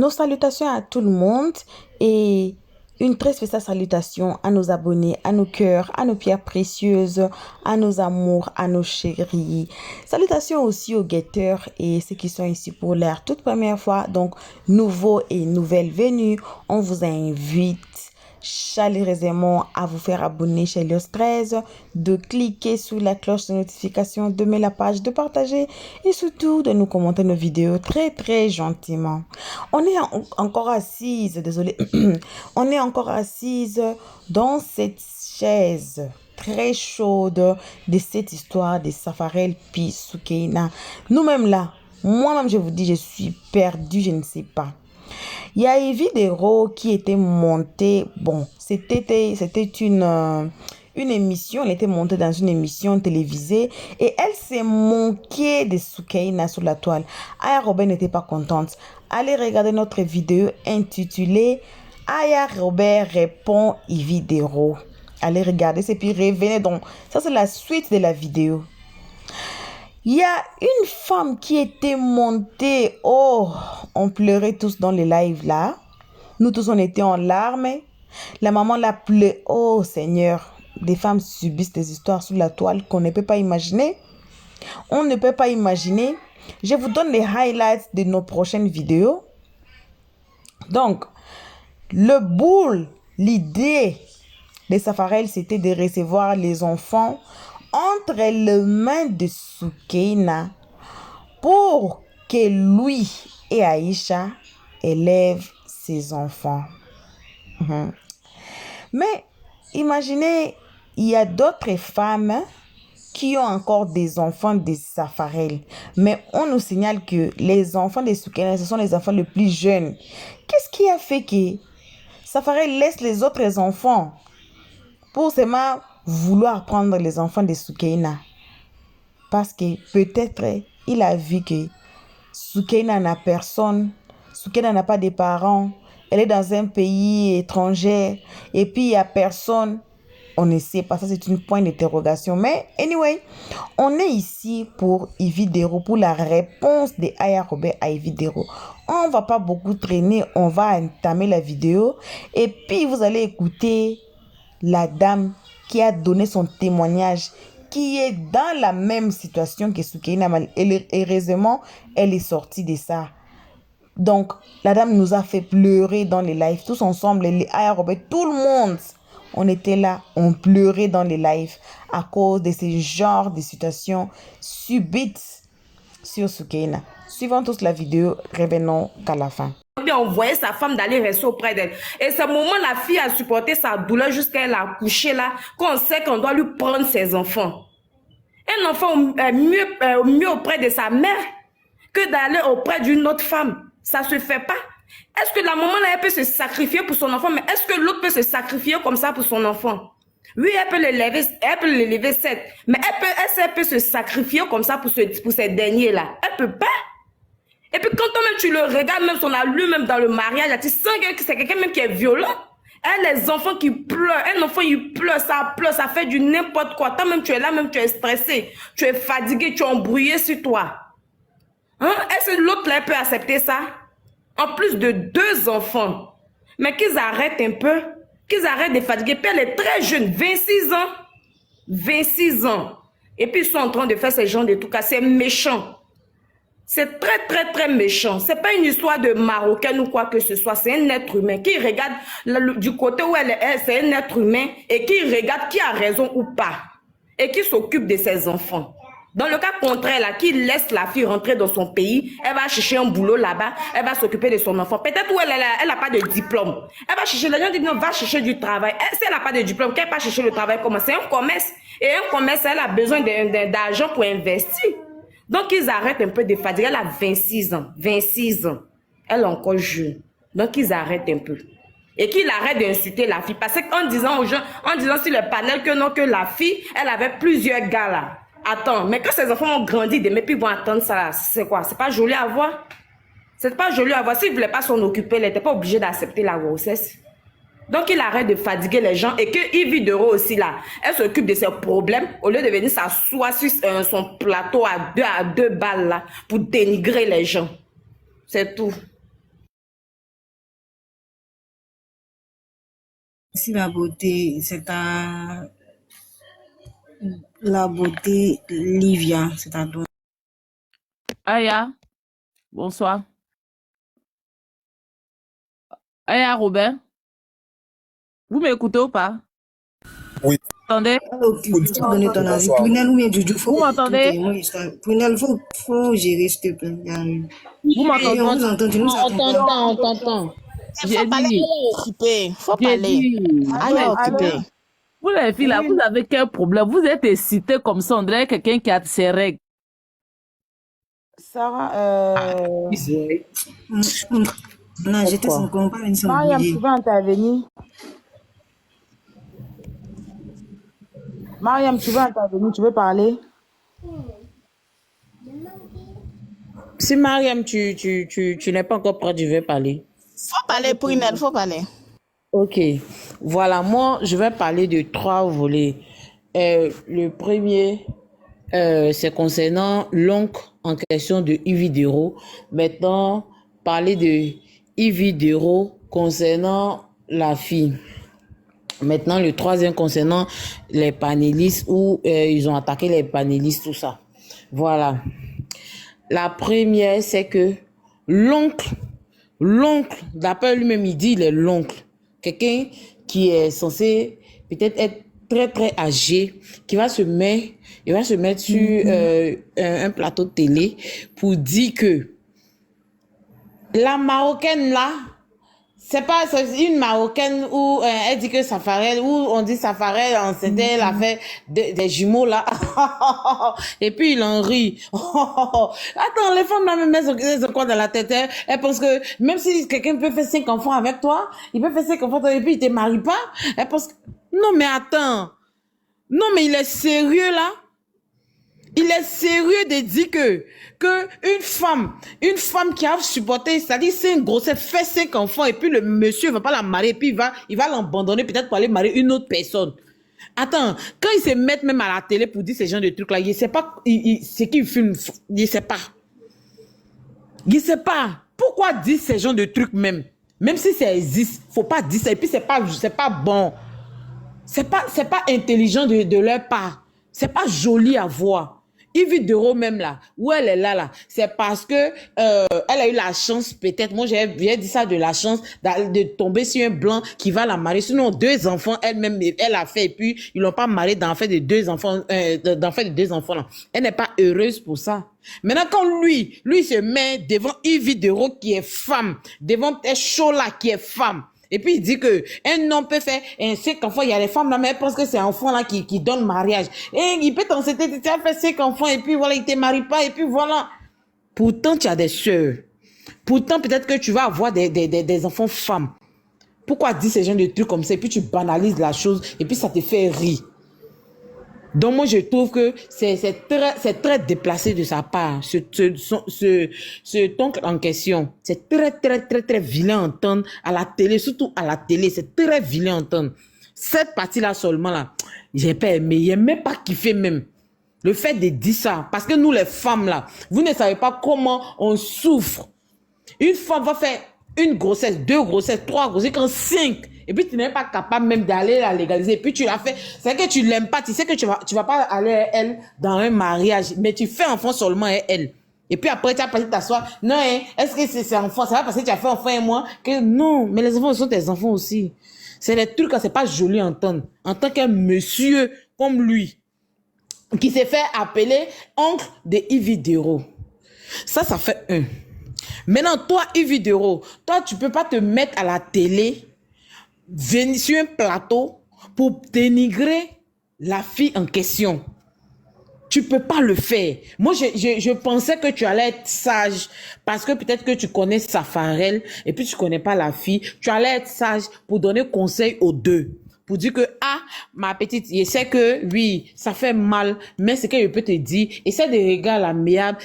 Nos salutations à tout le monde et une très spéciale salutation à nos abonnés, à nos cœurs, à nos pierres précieuses, à nos amours, à nos chéris. Salutations aussi aux guetteurs et ceux qui sont ici pour leur toute première fois. Donc, nouveaux et nouvelles venues, on vous invite chaleureusement à vous faire abonner chez Lios 13, de cliquer sur la cloche de notification, de mettre la page, de partager et surtout de nous commenter nos vidéos très gentiment. On est encore assise, désolé, on est encore assise dans cette chaise très chaude de cette histoire de Safarel puis Soukeina. Nous-mêmes là, moi-même je vous dis, je suis perdue, je ne sais pas. Il y a Evie Dero qui était montée, bon, c'était une émission, elle était montée dans une émission télévisée et elle s'est moquée de Soukeina sur la toile. Aya Robert n'était pas contente. Allez regarder notre vidéo intitulée Aya Robert répond Evie Dero. Allez regarder, et puis revenez donc. Ça, c'est la suite de la vidéo. Il y a une femme qui était montée. Oh, on pleurait tous dans les lives là. Nous tous, on était en larmes. La maman l'a pleuré. Oh Seigneur, des femmes subissent des histoires sous la toile qu'on ne peut pas imaginer. On ne peut pas imaginer. Je vous donne les highlights de nos prochaines vidéos. Donc, le boule, l'idée de Safarel, c'était de recevoir les enfants entre les mains de Soukeina pour que lui et Aïcha élèvent ses enfants. Mais imaginez, il y a d'autres femmes qui ont encore des enfants de Safarel. Mais on nous signale que les enfants de Soukeina, ce sont les enfants les plus jeunes. Qu'est-ce qui a fait que Safarel laisse les autres enfants pour seulement vouloir prendre les enfants de Soukeina? Parce que peut-être il a vu que Soukeina n'a personne, Soukeina n'a pas de parents, elle est dans un pays étranger et puis il n'y a personne. On ne sait pas, ça c'est une point d'interrogation. Mais anyway, on est ici pour Evie Dero, pour la réponse de Aya Robert à Evie Dero. On ne va pas beaucoup traîner, on va entamer la vidéo et puis vous allez écouter la dame qui a donné son témoignage, qui est dans la même situation que Soukeina. Heureusement, elle est sortie de ça. Donc, la dame nous a fait pleurer dans les lives, tous ensemble, les Aya Robert, tout le monde. On était là, on pleurait dans les lives à cause de ce genre de situations subites sur Soukeina. Suivons tous la vidéo, revenons qu'à la fin. Bien envoyé sa femme d'aller rester auprès d'elle. Et ce moment, la fille a supporté sa douleur jusqu'à elle a accouché là, qu'on sait qu'on doit lui prendre ses enfants. Un enfant mieux auprès de sa mère que d'aller auprès d'une autre femme. Ça se fait pas. Est-ce que la maman là, elle peut se sacrifier pour son enfant, mais est-ce que l'autre peut se sacrifier comme ça pour son enfant? Oui, elle peut l'élever 7, mais elle peut se sacrifier comme ça pour ces derniers là. Elle peut pas. Et puis quand toi-même tu le regardes, même son allure, même dans le mariage, tu sens que c'est quelqu'un même qui est violent. Elle, les enfants qui pleurent, un enfant il pleure, ça fait du n'importe quoi. Toi-même tu es là, même tu es stressé, tu es fatigué, tu es embrouillé sur toi. Hein? Est-ce que l'autre là peut accepter ça? En plus de 2 enfants. Mais qu'ils arrêtent un peu, qu'ils arrêtent de fatiguer. Puis elle est très jeune, 26 ans. 26 ans. Et puis ils sont en train de faire ce genre de trucs. C'est méchant. C'est très méchant. C'est pas une histoire de Marocaine ou quoi que ce soit. C'est un être humain qui regarde du côté où elle est, c'est un être humain et qui regarde qui a raison ou pas. Et qui s'occupe de ses enfants. Dans le cas contraire, là, qui laisse la fille rentrer dans son pays, elle va chercher un boulot là-bas, elle va s'occuper de son enfant. Peut-être où elle n'a pas de diplôme. Elle va chercher, les gens disent non, va chercher du travail. Si elle n'a pas de diplôme, qu'elle va chercher le travail, comment? C'est un commerce. Et un commerce, elle a besoin d'argent pour investir. Donc, ils arrêtent un peu de fatiguer. Elle a 26 ans. 26 ans. Elle est encore jeune. Donc, ils arrêtent un peu. Et qu'ils arrêtent d'insulter la fille. Parce qu'en disant aux gens, en disant sur le panel que non, que la fille, elle avait plusieurs gars là. Attends, mais quand ces enfants ont grandi, mais puis ils vont attendre ça, c'est quoi? C'est pas joli à voir? C'est pas joli à voir. S'ils ne voulaient pas s'en occuper, elle n'était pas obligée d'accepter la grossesse. Donc, il arrête de fatiguer les gens et que Evie Dero aussi là, elle s'occupe de ses problèmes au lieu de venir s'asseoir sur son plateau à deux balles là pour dénigrer les gens. C'est tout. Si la beauté, c'est à la beauté Livia, c'est à toi. Aya, bonsoir. Aya, Robert, vous m'écoutez ou pas? Oui, Attendez, Tu peux donner ton avis. Prunelle ou bien Juju, faut vous m'entendez? Prunelle, faut gérer, s'il te plaît. Vous Et m'entendez? on vous entend, tu nous On entends pas. t'entend, on t'entend. J'ai Faut parler, dit, Aya est occupée. Faut j'ai parler. dit, Aya est occupée. vous les filles là, Oui. vous avez quel problème? Vous êtes excité comme ça, on dirait quelqu'un qui a ses règles. Sarah, Non, j'étais Pourquoi? sans compas, mais sans Mariam, bouger. tu veux intervenir? Mariam, tu veux intervenir? Tu veux parler? Si Mariam, tu n'es pas encore prête, je vais parler. Faut parler, Prunelle, faut parler. Ok. Voilà, moi, je vais parler de 3 volets. Le premier, c'est concernant l'oncle en question de Yves Dero. Maintenant, parler de Yves Dero concernant la fille. Maintenant, le troisième concernant les panélistes où ils ont attaqué les panélistes, tout ça. Voilà. La première, c'est que l'oncle, d'après lui-même, il dit il est l'oncle. Quelqu'un qui est censé peut-être être très, très âgé, qui va se mettre sur un plateau de télé pour dire que la Marocaine là, c'est une Marocaine où elle dit que Safarel, où on dit Safarel, c'était elle a fait des jumeaux là. Et puis il en rit. Attends, les femmes là même elles ont quoi dans la tête? Elles pensent que même si quelqu'un peut faire 5 enfants avec toi, il peut faire 5 enfants et puis il te marie pas. Elles pensent que... Non mais attends. Non mais il est sérieux là. Il est sérieux de dire que une femme qui a supporté, c'est-à-dire c'est une grossesse, fait 5 enfants et puis le monsieur va pas la marier, puis il va l'abandonner peut-être pour aller marier une autre personne. Attends, quand ils se mettent même à la télé pour dire ces genres de trucs là, il sait pas, c'est qui filme, il sait pas. Il sait pas. Pourquoi dire ces genres de trucs même? Même si ça existe, faut pas dire ça et puis c'est pas bon. C'est pas intelligent de leur part. C'est pas joli à voir. Yves Dero même là, où elle est là, c'est parce que elle a eu la chance peut-être, moi j'ai dit ça de la chance de tomber sur un blanc qui va la marier. Sinon 2 enfants elle-même elle a fait et puis ils l'ont pas marié d'enfant de 2 enfants là. Elle n'est pas heureuse pour ça. Maintenant quand lui se met devant Yves Dero qui est femme, devant Chola qui est femme. Et puis il dit que un homme peut faire 5 enfants, il y a les femmes là, mais elles pensent que c'est un enfant là qui donne mariage. Et il peut t'enceter, tu as fait 5 enfants et puis voilà, il te marie pas et puis voilà. Pourtant tu as des sœurs. Pourtant peut-être que tu vas avoir des enfants femmes. Pourquoi dire ces gens de trucs comme ça et puis tu banalises la chose et puis ça te fait rire. Donc moi je trouve que c'est très déplacé de sa part, ce oncle en question. C'est très vilain à entendre à la télé, surtout à la télé, c'est très vilain à entendre. Cette partie-là seulement là, j'ai pas aimé, j'ai même pas kiffé même. Le fait de dire ça, parce que nous les femmes là, vous ne savez pas comment on souffre. Une femme va faire une grossesse, 2 grossesses, 3 grossesses, quand 5. Et puis tu n'es pas capable même d'aller la légaliser. Et puis tu l'as fait. C'est que tu l'aimes pas. Tu sais que tu vas pas aller à elle dans un mariage. Mais tu fais enfant seulement à elle. Et puis après tu as passé t'asseoir. Non, hein, est-ce que c'est enfant? Ça va parce que tu as fait enfant et moi. Que non, mais les enfants sont tes enfants aussi. C'est des trucs, c'est pas joli à entendre. En tant qu'un monsieur comme lui, qui s'est fait appeler oncle de Yves Dero. Ça fait un. Maintenant, toi, Yves Dero, toi, tu peux pas te mettre à la télé, venir sur un plateau pour dénigrer la fille en question. Tu peux pas le faire. Moi, je pensais que tu allais être sage parce que peut-être que tu connais Safarel et puis tu connais pas la fille. Tu allais être sage pour donner conseil aux deux. Pour dire que, ma petite, je sais que, oui, ça fait mal, mais ce que je peux te dire, essaie de regarder l'amiable,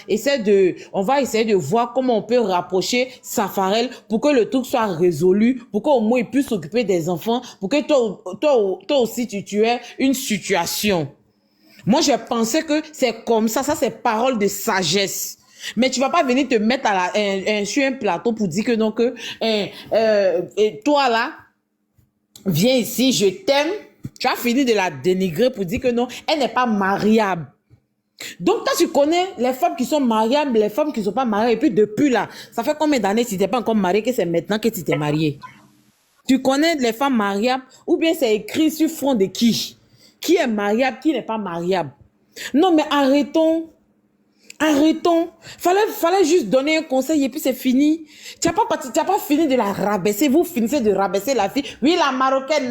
on va essayer de voir comment on peut rapprocher Safarel pour que le truc soit résolu, pour qu'au moins il puisse s'occuper des enfants, pour que toi aussi tu aies une situation. Moi, j'ai pensé que c'est comme ça c'est parole de sagesse. Mais tu vas pas venir te mettre sur un plateau pour dire que non, que toi là, viens ici, je t'aime. Tu as fini de la dénigrer pour dire que non, elle n'est pas mariable. Donc, toi, tu connais les femmes qui sont mariables, les femmes qui ne sont pas mariées. Et puis, depuis là, ça fait combien d'années si tu n'es pas encore marié que c'est maintenant que tu t'es marié? Tu connais les femmes mariables ou bien c'est écrit sur front de qui? Qui est mariable, qui n'est pas mariable? Non, mais arrêtons. Arrêtons. Fallait juste donner un conseil et puis c'est fini. Tu n'as pas fini de la rabaisser. Vous finissez de rabaisser la fille. Oui, la marocaine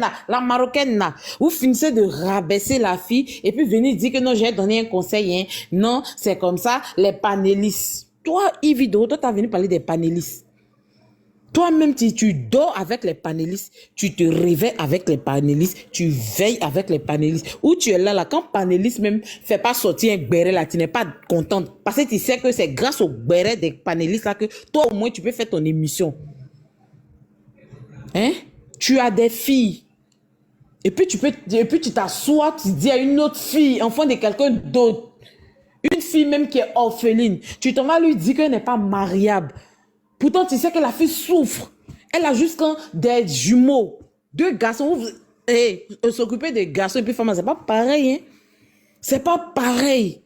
là. Vous finissez de rabaisser la fille et puis venez dire que non, j'ai donné un conseil. Hein. Non, c'est comme ça, les panélistes. Toi, Yvido, toi, t'as venu parler des panélistes. Toi-même, tu dors avec les panélistes, tu te réveilles avec les panélistes, tu veilles avec les panélistes. Ou tu es là, quand panéliste même fait pas sortir un béret là, tu n'es pas contente. Parce que tu sais que c'est grâce au béret des panélistes là que toi au moins tu peux faire ton émission. Hein? Tu as des filles. Et puis tu t'assois, tu dis à une autre fille, enfant de quelqu'un d'autre. Une fille même qui est orpheline. Tu t'en vas lui dire qu'elle n'est pas mariable. Pourtant, tu sais que la fille souffre. Elle a juste des jumeaux. 2 garçons. S'occuper des garçons et puis femmes, c'est pas pareil. Hein? C'est pas pareil.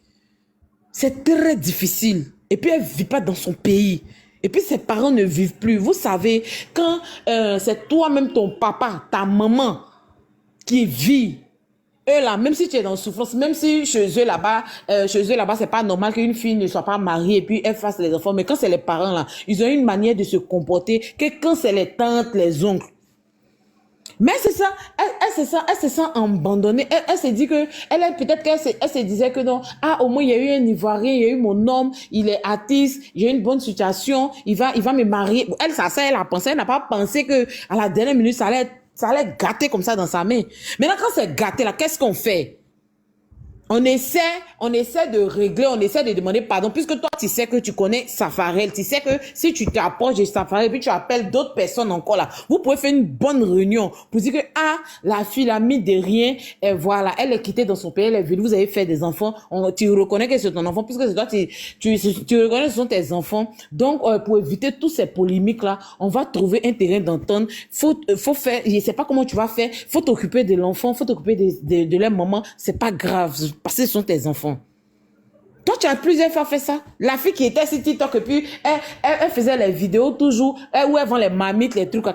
C'est très difficile. Et puis, elle vit pas dans son pays. Et puis, ses parents ne vivent plus. Vous savez, quand c'est toi-même, ton papa, ta maman qui vit, eux là, même si tu es dans souffrance, même si chez eux là-bas, c'est pas normal qu'une fille ne soit pas mariée et puis elle fasse les enfants. Mais quand c'est les parents là, ils ont une manière de se comporter que quand c'est les tantes, les oncles. Mais c'est ça, elle se sent abandonnée. Elle se dit que, peut-être qu'elle se disait que non, au moins il y a eu un Ivoirien, il y a eu mon homme, il est artiste, j'ai une bonne situation, il va me marier. Elle a pensé, elle n'a pas pensé que à la dernière minute ça allait gâter comme ça dans sa main. Maintenant, quand c'est gâté, là, qu'est-ce qu'on fait? On essaie de régler, on essaie de demander pardon, puisque toi, tu sais que tu connais Safarel, tu sais que si tu t'approches de Safarel, puis tu appelles d'autres personnes encore là, vous pouvez faire une bonne réunion pour dire que, la fille l'a mis de rien, et voilà, elle est quittée dans son pays, elle est venue, vous avez fait des enfants, tu reconnais que c'est ton enfant, puisque c'est toi, tu reconnais que ce sont tes enfants. Donc, pour éviter toutes ces polémiques là, on va trouver un terrain d'entente. Faut faire, je sais pas comment tu vas faire, faut t'occuper de l'enfant, faut t'occuper de leur maman, c'est pas grave. Parce que ce sont tes enfants. Toi, tu as plusieurs fois fait ça. La fille qui était sur TikTok et puis elle faisait les vidéos toujours où elle vend les mamites, les trucs.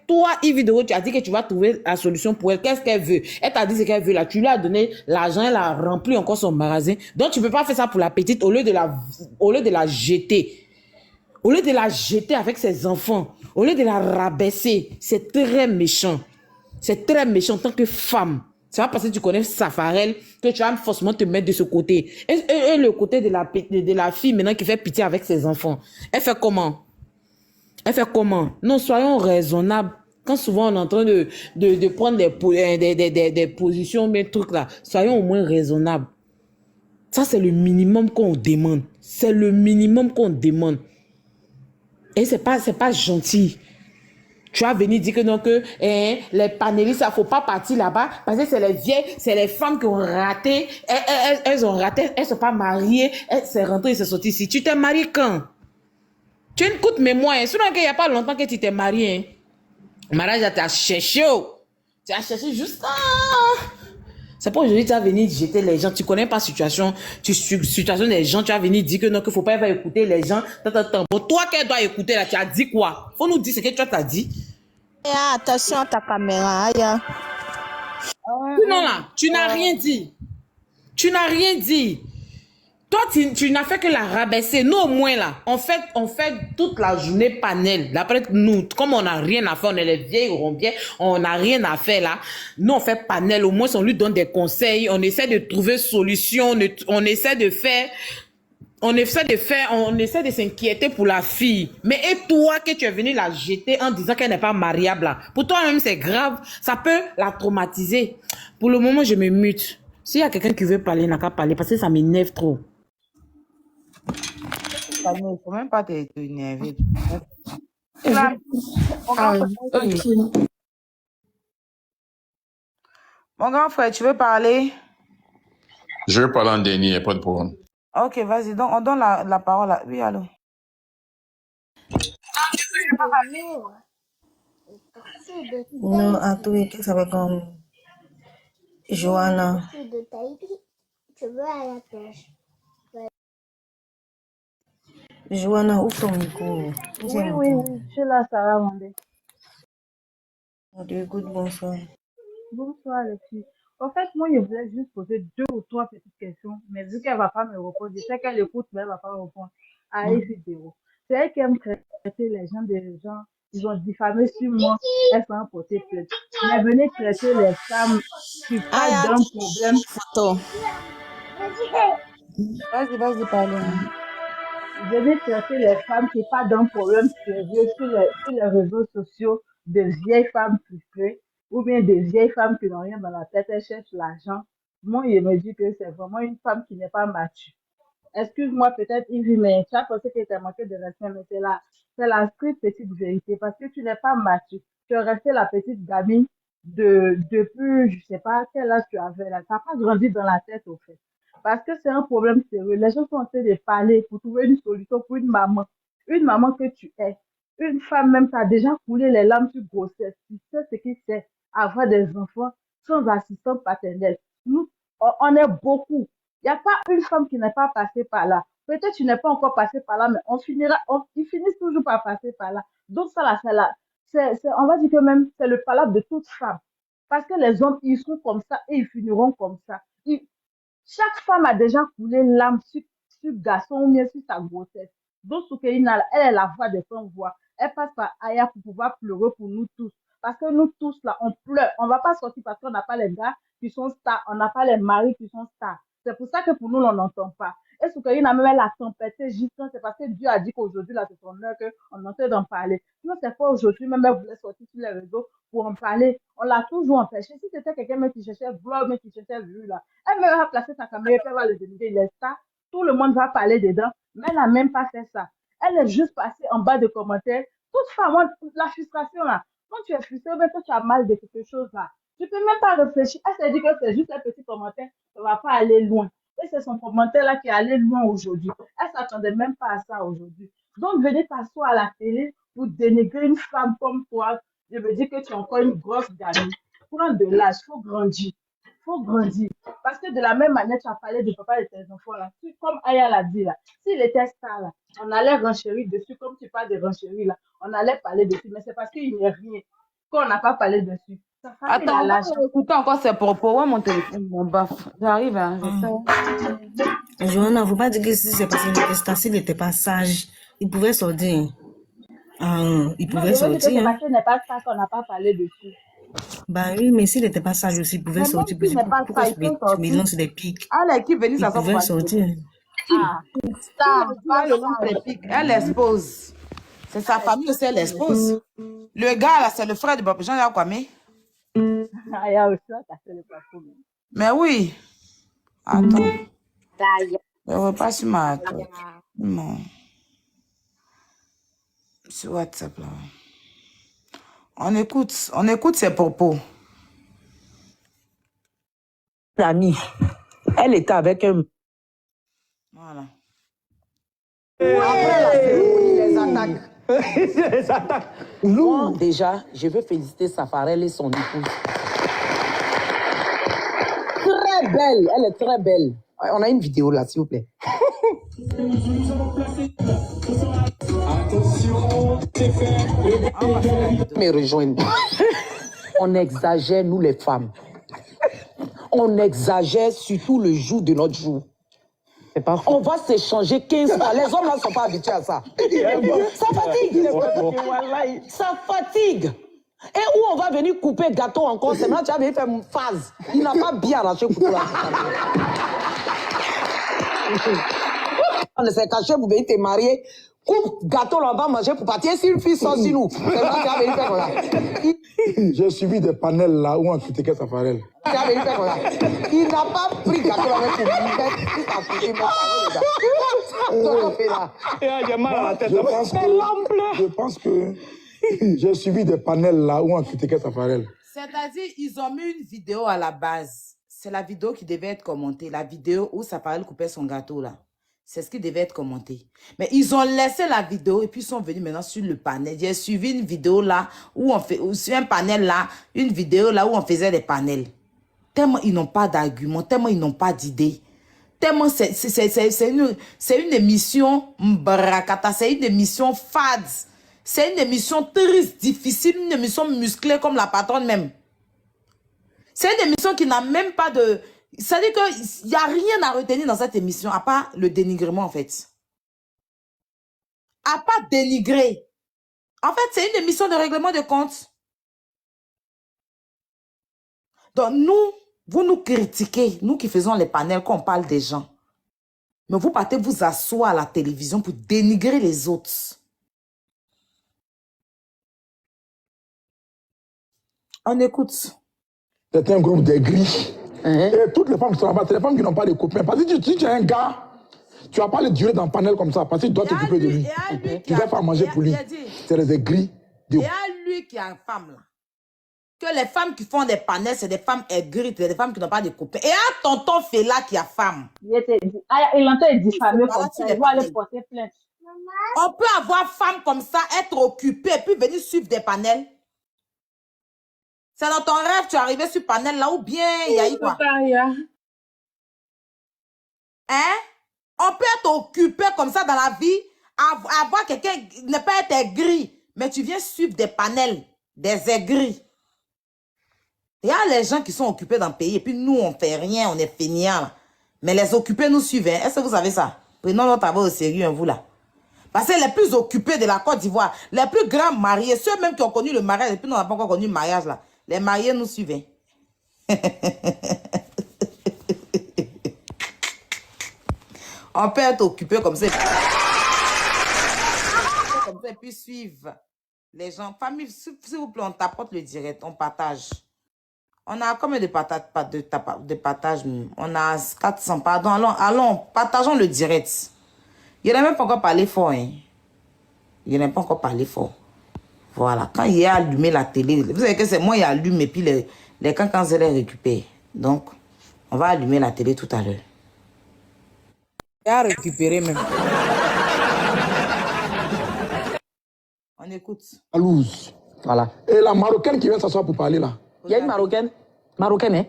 Toi, vidéo, tu as dit que tu vas trouver la solution pour elle. Qu'est-ce qu'elle veut? Elle t'a dit ce qu'elle veut là. Tu lui as donné l'argent, elle a rempli encore son magasin. Donc, tu peux pas faire ça pour la petite au lieu de la jeter. Au lieu de la jeter avec ses enfants. Au lieu de la rabaisser. C'est très méchant. C'est très méchant en tant que femme. C'est pas parce que tu connais Safarel que tu vas forcément te mettre de ce côté. Et le côté de la fille maintenant qui fait pitié avec ses enfants. Elle fait comment? Non, soyons raisonnables. Quand souvent on est en train de prendre des positions, mais trucs là, soyons au moins raisonnables. Ça, c'est le minimum qu'on demande. C'est le minimum qu'on demande. Et c'est pas gentil. Tu as venu dire que non, que les panélistes, ça faut pas partir là-bas parce que c'est les vieilles, c'est les femmes qui ont raté. Elles ont raté, elles sont pas mariées. Elles sont rentrées, elles sont sorties ici. Tu t'es marié quand? Tu as une courte mémoire. Sinon, il n'y a pas longtemps que tu t'es marié. Mariage, tu as cherché. Tu as cherché juste... C'est pas aujourd'hui que tu as venu jeter les gens. Tu connais pas situation des gens. Tu as venu dire que non, qu'il faut pas écouter les gens. Bon, toi qu'elle doit écouter là, tu as dit quoi? Faut nous dire ce que tu as dit. Attention à ta caméra. Non là, tu n'as rien dit. Tu n'as rien dit. Toi, tu n'as fait que la rabaisser. Nous, au moins, là, on fait toute la journée panel. D'après nous, comme on n'a rien à faire, on est les vieilles rombières, on n'a rien à faire, là. Nous, on fait panel. Au moins, on lui donne des conseils. On essaie de trouver solution. On essaie de s'inquiéter pour la fille. Mais et toi, que tu es venu la jeter en disant qu'elle n'est pas mariable, là. Pour toi-même, c'est grave. Ça peut la traumatiser. Pour le moment, je me mute. S'il y a quelqu'un qui veut parler, il n'a qu'à parler parce que ça m'énerve trop. Il ne faut même pas t'énerver. Ok. Mon grand frère, tu veux parler? Je vais parler en dernier, il n'y a pas de problème. Ok, vas-y, donc on donne la parole à... Oui, allô? Non, à tout, qui s'appelle comme Johanna. Johanna, ouvre ton micro. Oui, je suis là, Sarah Mandé. Écoute, bonsoir. Bonsoir, les filles. En fait, moi, je voulais juste poser 2 ou 3 petites questions, mais vu qu'elle va pas me répondre, je sais qu'elle écoute, mais elle va pas me répondre à une vidéo. C'est elle qui aime traiter les gens, ils ont diffamé sur moi, elles sont portées plainte. Mais venez traiter les femmes qui parlent d'un problème. Photo. Vas-y, parle. Venez traiter les femmes qui parlent d'un problème sérieux sur les réseaux sociaux, de vieilles femmes frustrées ou bien des vieilles femmes qui n'ont rien dans la tête, elles cherchent l'argent. Moi, il me dit que c'est vraiment une femme qui n'est pas mature. Excuse-moi peut-être Yves, mais tu as pensé que tu as manqué de respect, mais c'est la stricte petite vérité parce que tu n'es pas mature. Tu es restée la petite gamine depuis, je sais pas quel âge tu avais là. Tu n'as pas grandi dans la tête au fait. Parce que c'est un problème sérieux. Les gens sont en train de parler pour trouver une solution pour une maman. Une maman que tu es. Une femme même, tu as déjà coulé les larmes sur grossesse. Tu sais ce qui c'est avoir des enfants sans assistance paternelle. Nous, on est beaucoup. Il n'y a pas une femme qui n'est pas passée par là. Peut-être tu n'es pas encore passé par là, mais ils finissent toujours par passer par là. Donc ça, là, on va dire que même c'est le palabre de toute femme. Parce que les hommes, ils sont comme ça et ils finiront comme ça. Chaque femme a déjà coulé l'âme sur garçon ou bien sur sa grossesse. Donc, Soukaina, elle est la voix des sans voix. Elle passe par Aya pour pouvoir pleurer pour nous tous. Parce que nous tous, là, on pleure. On ne va pas sortir parce qu'on n'a pas les gars qui sont stars. On n'a pas les maris qui sont stars. C'est pour ça que pour nous, on n'entend pas. Et Soukaina, même elle a tempêté justement. C'est parce que Dieu a dit qu'aujourd'hui, là, c'est son heure qu'on est en train d'en parler. Sinon, c'est pas aujourd'hui, même elle voulait sortir sur les réseaux pour en parler. On l'a toujours empêché. Si c'était quelqu'un même qui cherchait vlog, mais qui cherchait vue, là, elle va placer sa caméra, elle va le dénigrer, il est stars. Tout le monde va parler dedans, mais elle n'a même pas fait ça. Elle est juste passée en bas de commentaires. Toute femme, la frustration là, quand tu es frustré, mais quand tu as mal de quelque chose là, tu peux même pas réfléchir. Elle s'est dit que c'est juste un petit commentaire, ça va pas aller loin. Et c'est son commentaire là qui est allé loin aujourd'hui. Elle s'attendait même pas à ça aujourd'hui. Donc, venez t'asseoir à la télé pour dénigrer une femme comme toi. Je veux dire que tu es encore une grosse gamine. Prends de l'âge, il faut grandir. Faut grandir. Parce que de la même manière, tu as parlé de papa et tes enfants là. Comme Aya l'a dit là, s'il était star là, on allait renchérir dessus, comme tu parles de renchérir là, on allait parler dessus. Mais c'est parce qu'il n'y a rien qu'on n'a pas parlé dessus. Sa famille, Attends, elle a on l'argent. va écouter encore ses propos. Ouais, mon téléphone, mon baffe. J'arrive, hein, je sais. Johanna, faut pas dire que si c'est parce qu'il était star, s'il n'était pas sage, il pouvait sortir. Il Non, pouvait je veux dire que c'est sortir. parce qu'il n'est pas star qu'on n'a pas parlé dessus. Bah oui, mais s'il n'était pas sage aussi, il pouvait Mais même sortir. s'il n'est pas Pourquoi star, il peut tu me sortir. lances des pics? Ah, l'équipe venue Il s'asseoir pour pouvait parler de sortir. Ah, star, pas le lance star. des pics. Elle expose. C'est sa famille aussi, elle expose. Le gars, là, c'est le frère de Papa Jean Kwame. Aya aussi, t'as fait le plateau. Mais oui. Attends. Je repasse sur ma tête. Non. Sur WhatsApp, là. On écoute ses propos. Amie, elle était avec un. Voilà. Après la cérémonie, les attaques. Les attaques. Moi, déjà, je veux féliciter Safarel et son épouse. Très belle, elle est très belle. On a une vidéo là, s'il vous plaît. Me rejoindre. On exagère, nous les femmes. On exagère surtout le jour de notre jour. On va s'échanger 15 fois. Les hommes là ne sont pas habitués à ça. Ça fatigue. Ça fatigue. Et où on va venir couper gâteau encore, c'est maintenant tu vas venir faire une phase. Il n'a pas bien arraché le couteau là. On s'est caché pour venir te marier. Coupe gâteau là, on va manger pour partir. Si une fille sort sur nous, c'est maintenant tu vas venir faire comme ça. J'ai suivi des panels là où on critiquait Safarel. Tu vas venir faire comme ça. Il n'a pas pris gâteau là même pour faire. Il t'a foutu Je pense que j'ai suivi des panels là où on critiquait Safarel. C'est-à-dire, ils ont mis une vidéo à la base. C'est la vidéo qui devait être commentée. La vidéo où Safarel coupait son gâteau, là. C'est ce qui devait être commenté. Mais ils ont laissé la vidéo et puis ils sont venus maintenant sur le panel. J'ai suivi une vidéo là, où on fait, ou sur un panel là, une vidéo là où on faisait des panels. Tellement ils n'ont pas d'arguments, tellement ils n'ont pas d'idées. Tellement c'est une émission mbrakata, c'est une émission fade. C'est une émission triste, difficile, une émission musclée comme la patronne même. C'est une émission qui n'a même pas de... C'est-à-dire qu'il n'y a rien à retenir dans cette émission, à part le dénigrement, en fait. À part dénigrer. En fait, c'est une émission de règlement de compte. Donc, nous, vous nous critiquez, nous qui faisons les panels, quand on parle des gens. Mais vous partez vous asseoir à la télévision pour dénigrer les autres. On écoute. C'est un groupe d'aigris. Et toutes les femmes qui sont là-bas, c'est les femmes qui n'ont pas de copains. Parce que si tu es un gars, tu vas pas le durer dans le panel comme ça, parce que tu dois t'occuper de lui. Tu dois faire manger pour lui. C'est les aigris. Et à lui qui a une femme là. Que les femmes qui font des panels, c'est des femmes aigries, c'est des femmes qui n'ont pas de copains. Et à tonton Fela qui a femme. Il entend diffamer comme ça, il va aller porter plainte. On peut avoir femme comme ça, être occupée, et puis venir suivre des panels. C'est dans ton rêve, tu es arrivé sur panel là, ou bien il y a eu quoi? Hein? On peut être occupé comme ça dans la vie, avoir quelqu'un, ne pas être aigri, mais tu viens suivre des panels, des aigris. Il y a les gens qui sont occupés dans le pays, et puis nous, on fait rien, on est feignants. Mais les occupés nous suivent. Hein? Est-ce que vous savez ça? Prenons notre travail au sérieux, hein, vous là. Parce que les plus occupés de la Côte d'Ivoire, les plus grands mariés, ceux même qui ont connu le mariage, et puis nous n'avons pas encore connu le mariage là, les mariés nous suivent. On peut être occupé comme ça. Comme ça, et puis suivre les gens. Famille, s'il vous plaît, on t'apporte le direct, on partage. On a combien de partage? On a 400, pardon. Allons, partageons le direct. Il n'a même pas encore parlé fort. Hein. Il n'a pas encore parlé fort. Voilà. Quand il a allumé la télé, vous savez que c'est moi qui allume et puis les cancans, je les récupère. Donc, on va allumer la télé tout à l'heure. Il a récupéré même. On écoute. Jalouse. Voilà. Et la Marocaine qui vient s'asseoir pour parler là. Il y a une Marocaine. Marocaine, hein?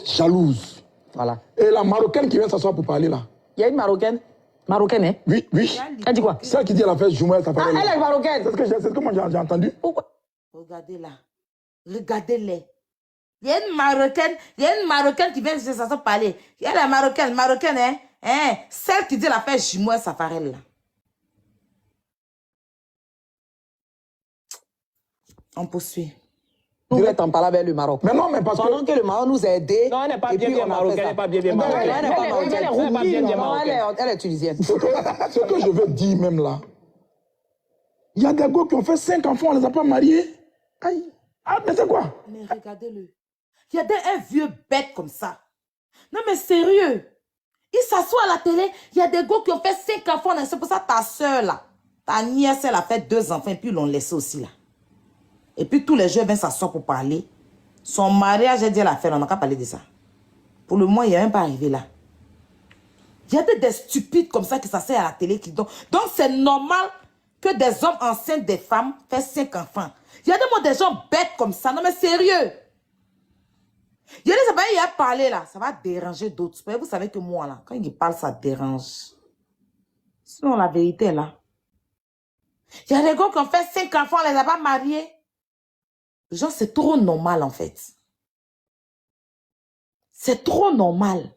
Jalouse. Voilà. Et la Marocaine qui vient s'asseoir pour parler là. Il y a une Marocaine. Marocaine, hein? Oui, oui. Elle dit quoi? Celle qui dit elle a fait Joumoua, ça paraît. Ah, elle est marocaine. C'est ce que moi j'ai entendu. Pourquoi? Regardez là. Regardez-les. Il y a une Marocaine qui vient de s'asseoir parler. Il y a la Marocaine, hein? Celle qui dit elle a fait Joumoua, ça paraît là. On poursuit. Nous, on est en parlant avec le Maroc. Mais non, mais parce pendant que le Maroc nous a aidés. Non, elle n'est pas bien marocaine. Elle n'est pas bien marocaine. Elle est tunisienne. Ce que je veux dire même là, il y a des gars qui ont fait 5 enfants, on ne les a pas mariés. Aïe. Ah, mais c'est quoi? Mais regardez-le. Il y a un vieux bête comme ça. Non, mais sérieux. Il s'assoit à la télé. Il y a des gars qui ont fait 5 enfants. C'est pour ça ta soeur là, ta nièce, elle a fait 2 enfants et puis ils l'ont laissé aussi là. Et puis tous les jeunes viennent s'asseoir pour parler. Son mariage, elle dit, elle a fait, on n'a qu'à parler de ça. Pour le moment, il n'est même pas arrivé là. Il y a des stupides comme ça qui s'asseyent à la télé. Donc c'est normal que des hommes enceintes des femmes fassent 5 enfants. Il y a des gens bêtes comme ça. Non mais sérieux. Il y a des gens, il a parlé là. Ça va déranger d'autres. Vous savez que moi là, quand il parle, ça dérange. Sinon la vérité est là. Il y a des gars qui ont fait 5 enfants, on ne les a pas mariés. Genre, c'est trop normal, en fait. C'est trop normal.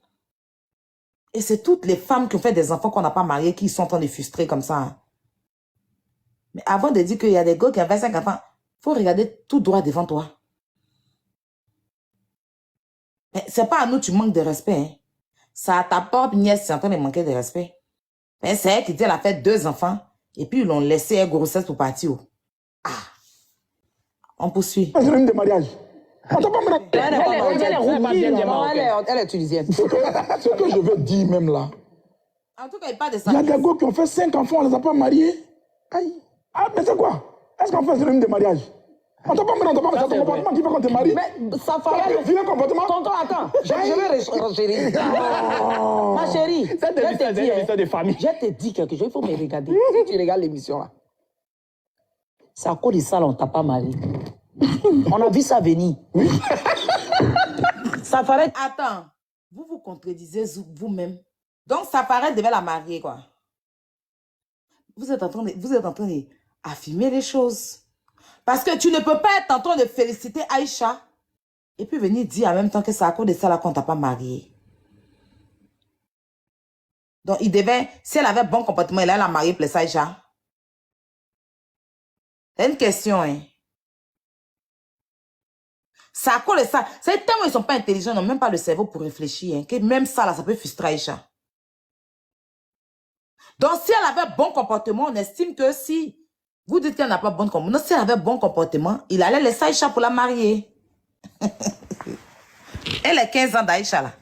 Et c'est toutes les femmes qui ont fait des enfants qu'on n'a pas mariés qui sont en train de frustrer comme ça. Hein. Mais avant de dire qu'il y a des gars qui ont fait 5 enfants, il faut regarder tout droit devant toi. Mais c'est pas à nous tu manques de respect. Hein. Ça à ta propre nièce, c'est en train de manquer de respect. Mais c'est elle qui dit elle a fait 2 enfants et puis ils l'ont laissé une grossesse pour partir. Ah. On poursuit. C'est une de mariage. Elle est tunisienne. Ce que je veux dire même là. En tout cas, il parle de ça. Il y a des gars qui ont fait 5 enfants, on ne les a pas mariés. Aïe. Ah, mais c'est quoi? Est-ce qu'on fait une de mariage? On t'a pas marié, on t'a pas marié. C'est ton comportement qui fait qu'on te marie. Mais ça fallait... Viens comportement. Tonton, attends. Je vais chérie. Ma chérie. Cette émission, c'est une émission de famille. Je te dis quelque chose, il faut me regarder. Si tu regardes l'émission là. C'est à cause de ça, là, on t'a pas marié. On a vu ça venir. Oui. Safarès, attends. Vous vous contredisez vous-même. Donc, Safarès devait la marier, quoi. Vous êtes en train d'affirmer les choses. Parce que tu ne peux pas être en train de féliciter Aïcha et puis venir dire en même temps que c'est à cause de ça là qu'on t'a pas marié. Donc, il devait, si elle avait bon comportement, elle allait la marier pour Aïcha. C'est une question, hein. C'est à cause de ça. C'est tellement ils sont pas intelligents, ils n'ont même pas le cerveau pour réfléchir, hein, que même ça là, ça peut frustrer Aïcha. Donc, si elle avait bon comportement, on estime que si vous dites qu'elle n'a pas bon comportement, si elle avait bon comportement, il allait laisser Aïcha pour la marier. Elle a 15 ans d'Aïcha là.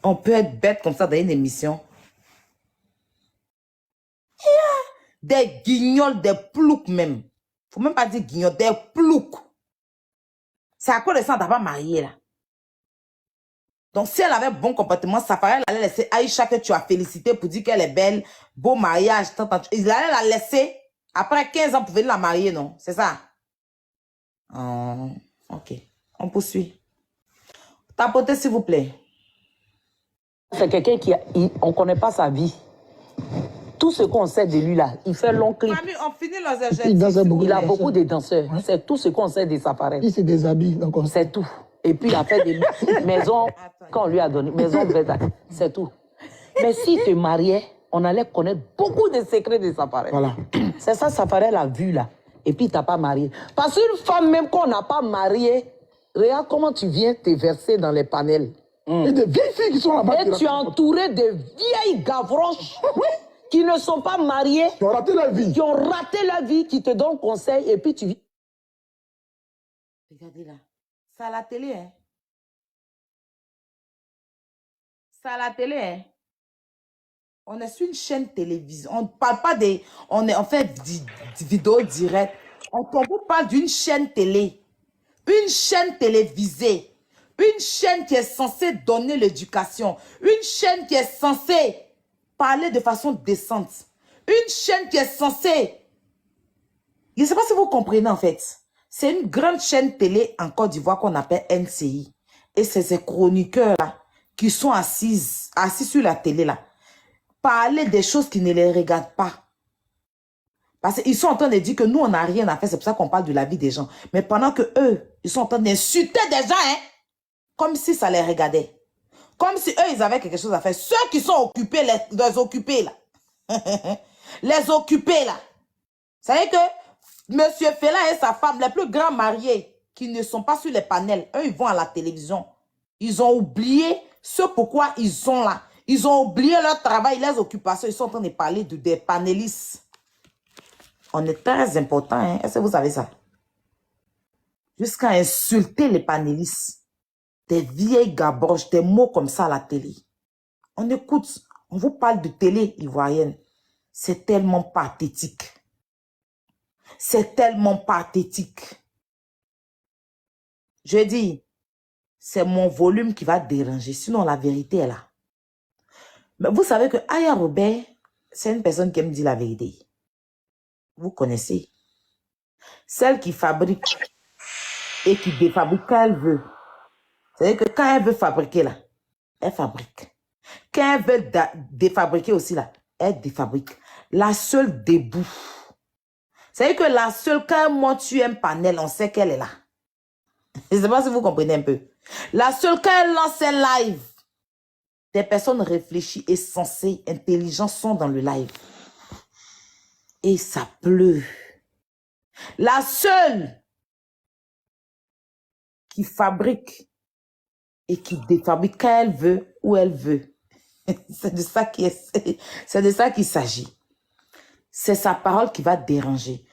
On peut être bête comme ça dans une émission. Des guignols, des ploucs même. Faut même pas dire guignols, des ploucs. C'est à cause de ça qu'on t'a pas marié là. Donc, si elle avait bon comportement, Safarès allait laisser Aïcha que tu as félicité pour dire qu'elle est belle, beau mariage, il allait la laisser après 15 ans pour venir la marier, non? C'est ça? Oh, ok. On poursuit. Tapotez, s'il vous plaît. C'est quelqu'un on ne connaît pas sa vie. Tout ce qu'on sait de lui là, il fait long clip. Mamie, on finit les adjectifs. Il a beaucoup de danseurs. C'est tout ce qu'on sait de Safarès. Il se déshabille. C'est tout. Et puis il a fait des maisons qu'on lui a donné, maison Versace, c'est tout. Mais s'il te mariait, on allait connaître beaucoup de secrets de Safarès. Voilà. C'est ça, Safarès l'a vu là. Et puis il t'a pas marié. Parce qu'une femme même qu'on n'a pas mariée, regarde comment tu viens te verser dans les panels. Et des vieilles filles qui sont là-bas. Et tu es entouré de vieilles gavroches qui ne sont pas mariées. Qui ont raté leur vie. Qui ont raté leur vie, qui te donnent conseil et puis tu vis. Regardez là. C'est à la télé, hein. C'est à la télé, hein. On est sur une chaîne télévision. On ne parle pas des... On fait des vidéos directes. On vous parle d'une chaîne télé. Une chaîne télévisée. Une chaîne qui est censée donner l'éducation. Une chaîne qui est censée parler de façon décente. Une chaîne qui est censée... Je ne sais pas si vous comprenez en fait. C'est une grande chaîne télé en Côte d'Ivoire qu'on appelle NCI. Et c'est ces chroniqueurs-là qui sont assis sur la télé là. Parler des choses qui ne les regardent pas. Parce qu'ils sont en train de dire que nous, on n'a rien à faire. C'est pour ça qu'on parle de la vie des gens. Mais pendant que eux, ils sont en train d'insulter des gens, hein, comme si ça les regardait. Comme si eux, ils avaient quelque chose à faire. Ceux qui sont occupés, les occupés là. Les occupés là. Vous savez que Monsieur Fela et sa femme, les plus grands mariés, qui ne sont pas sur les panels, eux, ils vont à la télévision. Ils ont oublié ce pourquoi ils sont là. Ils ont oublié leur travail, leurs occupations. Ils sont en train de parler des panélistes. On est très important, hein? Est-ce que vous savez ça? Jusqu'à insulter les panélistes. Des vieilles gabroches, des mots comme ça à la télé. On écoute, on vous parle de télé ivoirienne. C'est tellement pathétique. C'est tellement pathétique. Je dis, c'est mon volume qui va déranger. Sinon, la vérité est là. Mais vous savez que Aya Robert, c'est une personne qui aime dire la vérité. Vous connaissez. Celle qui fabrique et qui défabrique quand elle veut. C'est-à-dire que quand elle veut fabriquer là, elle fabrique. Quand elle veut défabriquer aussi là, elle défabrique. La seule debout. C'est-à-dire que la seule, quand elle monte sur un panel, on sait qu'elle est là. Je ne sais pas si vous comprenez un peu. La seule, quand elle lance un live, des personnes réfléchies et sensées, intelligentes sont dans le live. Et ça pleut. La seule qui fabrique et qui défabrique quand elle veut, où elle veut. C'est de ça qu'il s'agit. C'est sa parole qui va déranger.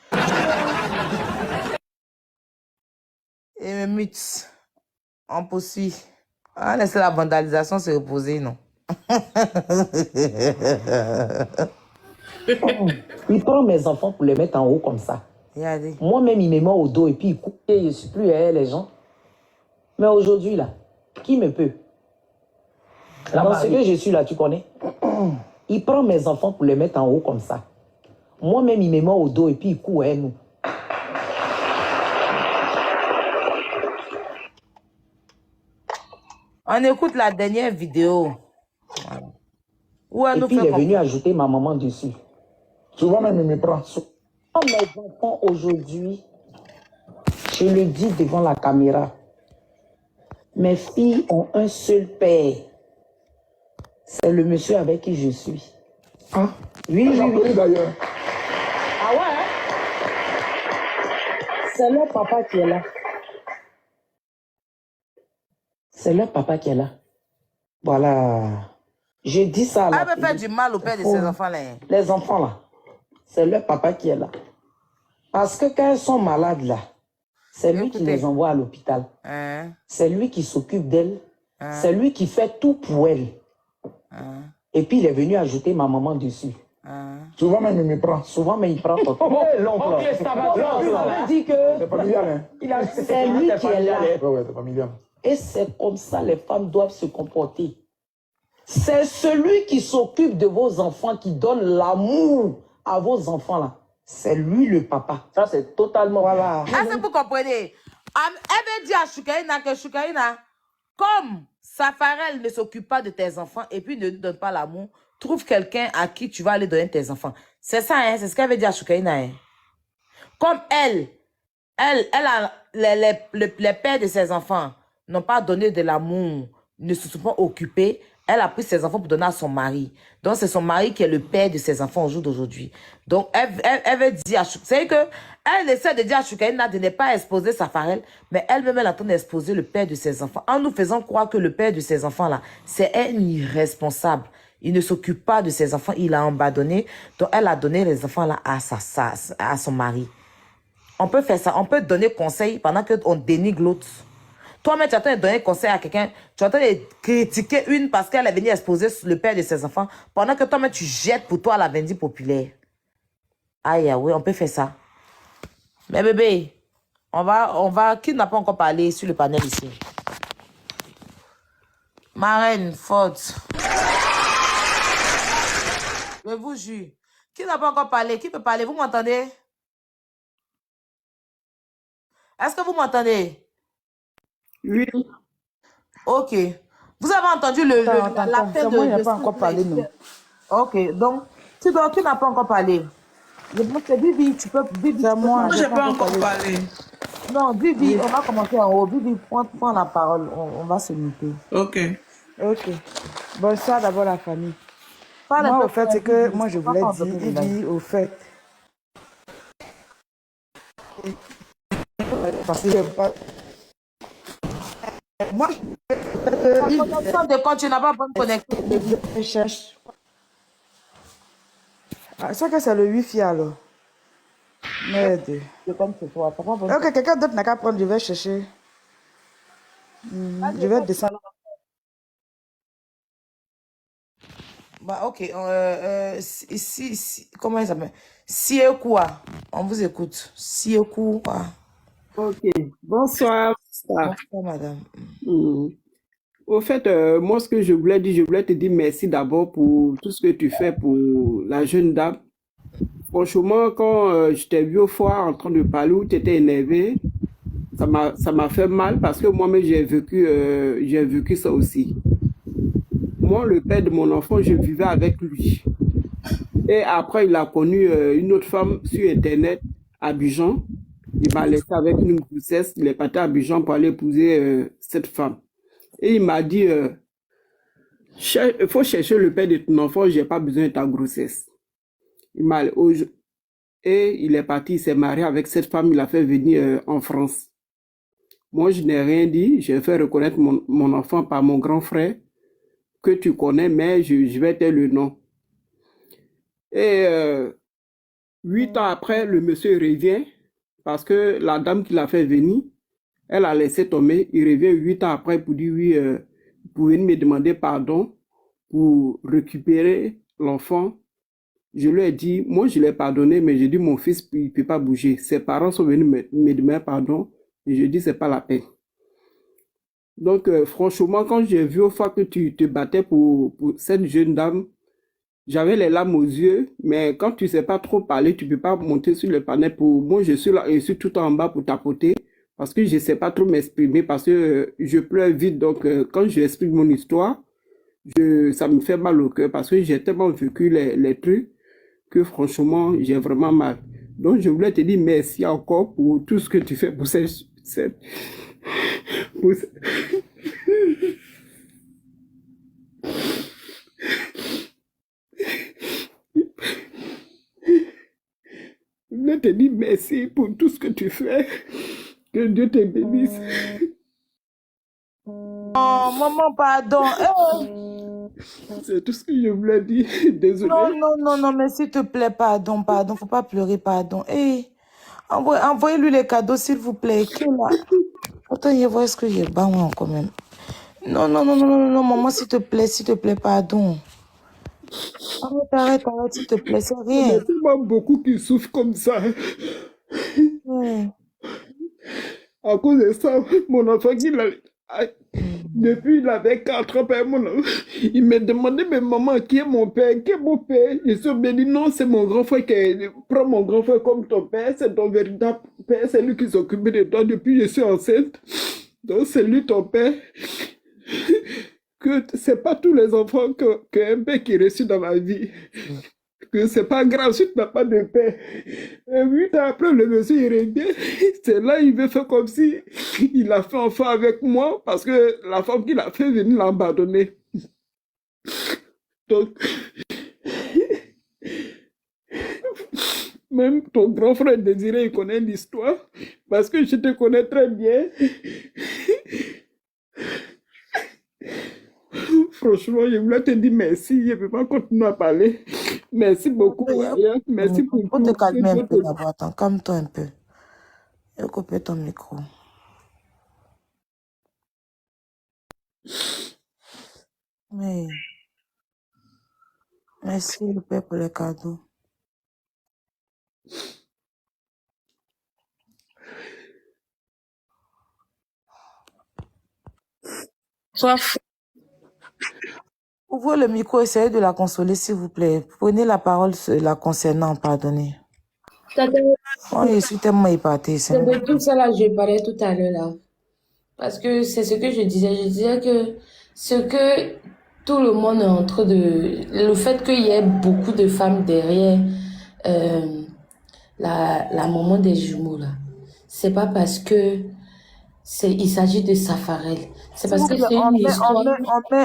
Et mute. On poursuit. On laisse la vandalisation se reposer, non? Il prend mes enfants pour les mettre en haut comme ça. Moi-même, il me met au dos et puis il coupe. Et je ne suis plus les gens. Mais aujourd'hui, là, qui me peut? Dans ce que je suis là, tu connais? Il prend mes enfants pour les mettre en haut comme ça. Moi-même, il me met au dos et puis il court à nous. On écoute la dernière vidéo. Et puis il est venu ajouter ma maman dessus. Souvent même, il me prend. Oh, mes enfants aujourd'hui, je le dis devant la caméra, mes filles ont un seul père. C'est le monsieur avec qui je suis. Ah, oui, oui. D'ailleurs. Ah ouais, hein? C'est leur papa qui est là. C'est leur papa qui est là. Voilà. Je dis ça là. Elle veut faire du mal au père de ses enfants là. Les enfants là, c'est leur papa qui est là. Parce que quand ils sont malades là, c'est lui qui les envoie à l'hôpital. C'est lui qui s'occupe d'elles. C'est lui qui fait tout pour elles. Et puis il est venu ajouter ma maman dessus. Souvent même, il me prend. Souvent, mais il prend ton l'oncle. Ok, ça va. L'oncle dit que c'est familial, hein? C'est lui qui est là. Ouais, c'est familial. Et c'est comme ça les femmes doivent se comporter. C'est celui qui s'occupe de vos enfants, qui donne l'amour à vos enfants là. C'est lui le papa. Ça, c'est totalement... Voilà. Est-ce que vous comprenez? Elle veut dire à Choukaïna que Choukaïna, comme Safarel ne s'occupe pas de tes enfants et puis ne donne pas l'amour, trouve quelqu'un à qui tu vas aller donner tes enfants. C'est ça, hein? C'est ce qu'elle veut dire à Choukaïna. Hein? Comme elle a les pères de ses enfants n'ont pas donné de l'amour, ne se sont pas occupés, elle a pris ses enfants pour donner à son mari. Donc, c'est son mari qui est le père de ses enfants au jour d'aujourd'hui. Donc, elle veut dire à Choukaïna, c'est que elle essaie de dire à Choukaïna de ne pas exposer Safarel, mais elle-même, elle est en train d'exposer le père de ses enfants, en nous faisant croire que le père de ses enfants-là, c'est un irresponsable. Il ne s'occupe pas de ses enfants, il a abandonné. Donc, elle a donné les enfants-là à son mari. On peut faire ça, on peut donner conseil pendant qu'on dénigre l'autre. Toi-même, tu es en train de donner conseil à quelqu'un, tu es en train de critiquer une parce qu'elle est venue exposer le père de ses enfants, pendant que toi-même, tu jettes pour toi la vendue populaire. Aïe, oui, on peut faire ça. Mais bébé, qui n'a pas encore parlé sur le panel ici? Marraine, faute. Je vous jure. Qui n'a pas encore parlé? Qui peut parler? Vous m'entendez? Est-ce que vous m'entendez? Oui. Ok. Vous avez entendu la fin de... Moi, il n'a pas encore parlé, non. Ok, donc, qui n'a pas encore parlé? Je pense que Vivi, tu peux... C'est moi, je n'ai pas encore parlé. Non, Vivi, on va commencer en haut. Vivi, prends la parole. On va se muter. Ok. Ok. Bonsoir d'abord la famille. Parle Moi, au fait, c'est que moi, je voulais dire, Vivi, au fait... Parce que pas... Moi, quand tu n'as pas bonne connexion, je cherche. Ah, c'est que c'est le wifi alors. Merde. Comme c'est toi. Ok, quelqu'un d'autre n'a qu'à prendre, je vais chercher. Je vais descendre. Bah, ok. Comment il s'appelle? Siekwa. On vous écoute. Siekwa. Ok. Bonsoir. Bonsoir, madame. Au fait, moi, ce que je voulais dire, je voulais te dire merci d'abord pour tout ce que tu fais pour la jeune dame. Franchement, quand je t'ai vu au foire en train de parler où tu étais énervé, ça m'a fait mal parce que moi-même, j'ai vécu ça aussi. Moi, le père de mon enfant, je vivais avec lui. Et après, il a connu une autre femme sur Internet, à Abidjan. Il m'a laissé avec une grossesse. Il est parti à Abidjan pour aller épouser cette femme. Et il m'a dit, il faut chercher le père de ton enfant, j'ai pas besoin de ta grossesse. Et il est parti, il s'est marié avec cette femme, il l'a fait venir en France. Moi, je n'ai rien dit, j'ai fait reconnaître mon enfant par mon grand frère, que tu connais, mais je vais te le nom. Et 8 ans après, le monsieur revient, parce que la dame qui l'a fait venir, elle a laissé tomber. Il revient 8 ans après pour dire oui, vous pouvez me demander pardon pour récupérer l'enfant Je lui ai dit, moi je l'ai pardonné, mais j'ai dit mon fils, il ne peut pas bouger. Ses parents sont venus me demander pardon, et je dis, c'est pas la peine. Donc, franchement, quand j'ai vu au fait que tu te battais pour cette jeune dame, j'avais les larmes aux yeux, mais quand tu ne sais pas trop parler, tu ne peux pas monter sur le panel pour... Moi, je suis là et je suis tout en bas pour tapoter parce que je ne sais pas trop m'exprimer parce que je pleure vite. Donc, quand je explique mon histoire, ça me fait mal au cœur parce que j'ai tellement vécu les trucs que franchement, j'ai vraiment mal. Donc, je voulais te dire merci encore pour tout ce que tu fais pour pour- Je voulais te dire merci pour tout ce que tu fais. Que Dieu te bénisse. Oh, maman, pardon. C'est tout ce que je voulais dire. Désolé. Non, mais s'il te plaît, pardon. Faut pas pleurer, pardon. Envoyez-lui les cadeaux, s'il vous plaît. Attends, il voit ce que j'ai bas, moi, quand même. Non, maman, s'il te plaît, pardon. Arrête, s'il te plaît, c'est Il y rien. a tellement beaucoup qui souffrent comme ça. À cause de ça, mon enfant, depuis il avait 4 ans, il me demandait, mais maman, qui est mon père? Qui est mon père? Je suis dit, non, c'est mon grand frère prends mon grand frère comme ton père, c'est ton véritable père, c'est lui qui s'occupe de toi depuis que je suis enceinte. Donc, c'est lui ton père. Que c'est pas tous les enfants qu'un père qui réussit dans la vie. Que c'est pas grave si tu n'as pas de père. Et 8 ans après, le monsieur il revient. C'est là il veut faire comme si il a fait enfant avec moi parce que la femme qu'il a fait venir l'abandonner. Donc, même ton grand frère Désiré, il connaît l'histoire parce que je te connais très bien. Franchement, je voulais te dire merci. Je ne peux pas continuer à parler. Merci beaucoup. Merci pour tout. Faut te calmer un peu d'abord. Attends, calme-toi un peu. Et couper ton micro. Mais merci le Père pour les cadeaux. Ouvrez le micro, essayez de la consoler, s'il vous plaît. Prenez la parole la concernant, pardonnez. Oh, je suis tellement épatée. C'est de tout ça là, je parlais tout à l'heure là. Parce que c'est ce que je disais. Je disais que ce que tout le monde est en train de... Le fait qu'il y ait beaucoup de femmes derrière la maman des jumeaux là, c'est pas parce que il s'agit de Safarel. C'est parce que c'est une histoire...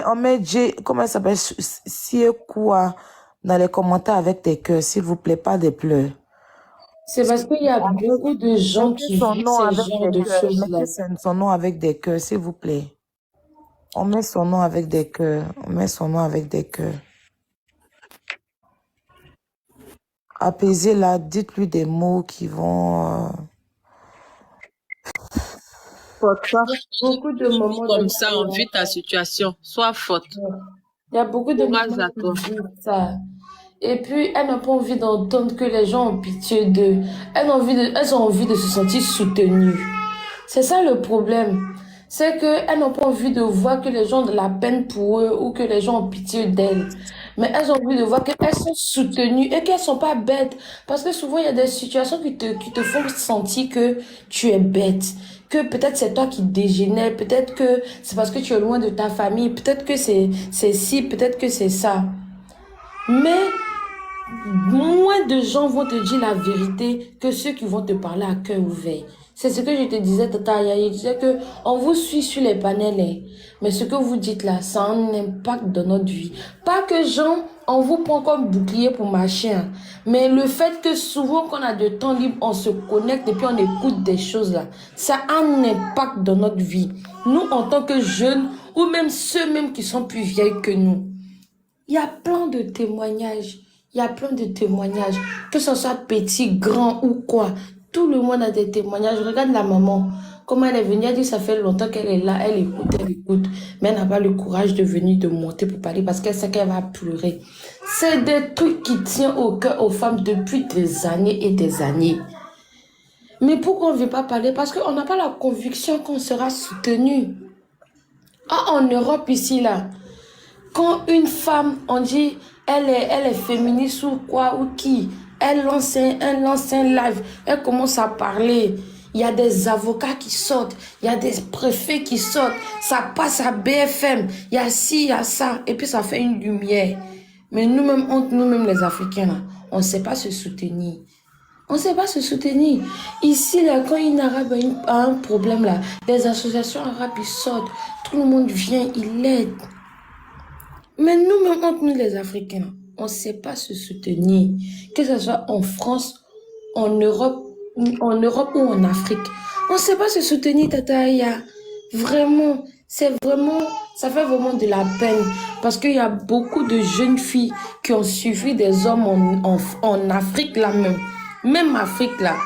On met J, comment elle s'appelle, Siekwa dans les commentaires avec des cœurs, s'il vous plaît, pas des pleurs. C'est parce qu'il y a beaucoup de gens qui vivent ce genre de choses-là. Mettez son nom avec des cœurs, s'il vous plaît. On met son nom avec des cœurs. Apaisez-la, dites-lui des mots qui vont... Beaucoup de moments comme ça, on vit ta situation. Sois forte. Il y a beaucoup de moments qui vivent ça. Et puis, elles n'ont pas envie d'entendre que les gens ont pitié d'eux. Elles ont envie de se sentir soutenues. C'est ça le problème. C'est qu'elles n'ont pas envie de voir que les gens ont de la peine pour eux ou que les gens ont pitié d'elles. Mais elles ont envie de voir qu'elles sont soutenues et qu'elles sont pas bêtes. Parce que souvent, il y a des situations qui te font sentir que tu es bête. Que peut-être c'est toi qui dégénère. Peut-être que c'est parce que tu es loin de ta famille. Peut-être que c'est ci, peut-être que c'est ça. Mais moins de gens vont te dire la vérité que ceux qui vont te parler à cœur ouvert. C'est ce que je te disais, Tata Yaya. Je disais que on vous suit sur les panels, mais ce que vous dites là, ça a un impact dans notre vie. Pas que on vous prend comme bouclier pour marcher, mais le fait que souvent qu'on a de temps libre, on se connecte et puis on écoute des choses là, ça a un impact dans notre vie. Nous, en tant que jeunes, ou même ceux même qui sont plus vieilles que nous, il y a plein de témoignages. Que ce soit petit, grand ou quoi. Tout le monde a des témoignages. Regarde la maman. Comment elle est venue, elle dit ça fait longtemps qu'elle est là, elle écoute, mais elle n'a pas le courage de venir, de monter pour parler parce qu'elle sait qu'elle va pleurer. C'est des trucs qui tiennent au cœur aux femmes depuis des années et des années. Mais pourquoi on ne veut pas parler? Parce qu'on n'a pas la conviction qu'on sera soutenu. Ah, en Europe ici, là, quand une femme, on dit, elle est féministe ou quoi, ou qui, elle lance un live, elle commence à parler. Il y a des avocats qui sortent, il y a des préfets qui sortent, ça passe à BFM, il y a ci, il y a ça, et puis ça fait une lumière. Mais nous-mêmes, entre nous-mêmes les Africains, là, on ne sait pas se soutenir. On ne sait pas se soutenir. Ici, là, quand une arabe a un problème, là, les associations arabes, ils sortent, tout le monde vient, il l'aide. Mais nous-mêmes, entre nous les Africains, on ne sait pas se soutenir. Que ce soit en France, en Europe ou en Afrique. On ne sait pas se soutenir, Tata Aya. Vraiment, ça fait vraiment de la peine. Parce qu'il y a beaucoup de jeunes filles qui ont suivi des hommes en Afrique là même. Même Afrique là.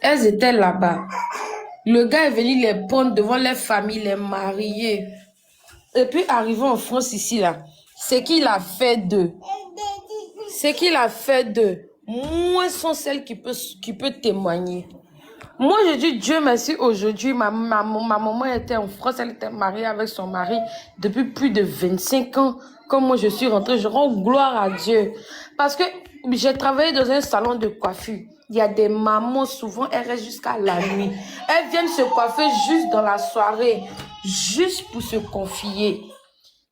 Elles étaient là-bas. Le gars est venu les prendre devant les familles, les marier. Et puis arrivé en France ici là, c'est qu'il a fait d'eux. C'est qu'il a fait d'eux. Moi, sont celles qui peut témoigner. Moi, je dis Dieu merci aujourd'hui. Ma maman était en France, elle était mariée avec son mari depuis plus de 25 ans. Quand moi, je suis rentrée, je rends gloire à Dieu. Parce que j'ai travaillé dans un salon de coiffure. Il y a des mamans, souvent, elles restent jusqu'à la nuit. Elles viennent se coiffer juste dans la soirée, juste pour se confier.